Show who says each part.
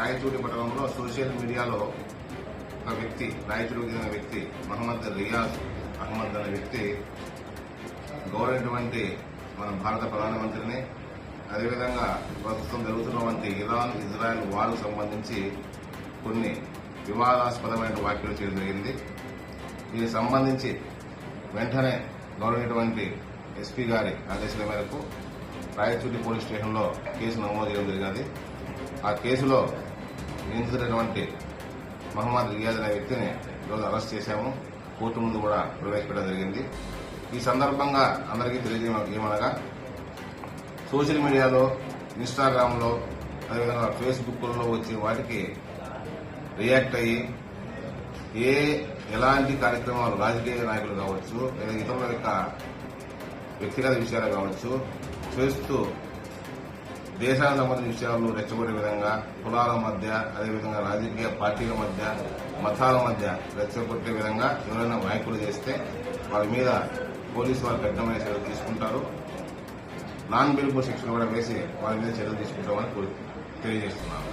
Speaker 1: రాయచూడి పట్టణంలో సోషల్ మీడియాలో ఒక వ్యక్తి, రాయచూడికి చెందిన వ్యక్తి మహమ్మద్ రియాజ్ అహ్మద్ అనే వ్యక్తి గౌరవించినటువంటి మన భారత ప్రధానమంత్రిని, అదేవిధంగా ప్రస్తుతం జరుగుతున్నటువంటి ఇరాన్ ఇజ్రాయెల్ వార్కు సంబంధించి కొన్ని వివాదాస్పదమైన వ్యాఖ్యలు చేయడం జరిగింది. దీనికి సంబంధించి వెంటనే గౌరవించినటువంటి ఎస్పీ గారి ఆదేశాల మేరకు రాయచూడి పోలీస్ స్టేషన్లో కేసు నమోదు చేయడం జరిగింది. ఆ కేసులో నిందితుడైనటువంటి మహమ్మద్ రియాజ్ అనే వ్యక్తిని ఈరోజు అరెస్ట్ చేశాము. కోర్టు ముందు కూడా ప్రవేశపెట్టడం జరిగింది. ఈ సందర్భంగా అందరికీ తెలియజేయమనగా, సోషల్ మీడియాలో, ఇన్స్టాగ్రామ్లో, అదేవిధంగా ఫేస్బుక్లో వచ్చే వాటికి రియాక్ట్ అయ్యి ఎలాంటి కార్యక్రమాలు రాజకీయ నాయకులు కావచ్చు, లేదా ఇతరుల యొక్క వ్యక్తిగత విషయాలు కావచ్చు చేస్తూ దేశానికి సంబంధించిన విషయాలను రెచ్చగొట్టే విధంగా, కులాల మధ్య, అదేవిధంగా రాజకీయ పార్టీల మధ్య, మతాల మధ్య రెచ్చగొట్టే విధంగా ఎవరైనా నాయకులు చేస్తే వాళ్ళ మీద పోలీసు వారు కఠినమైన చర్యలు తీసుకుంటారు. నాన్ బెయిలబుల్ శిక్షలు కూడా వేసి వాళ్ళ మీద చర్యలు తీసుకుంటామని తెలియజేస్తున్నాను.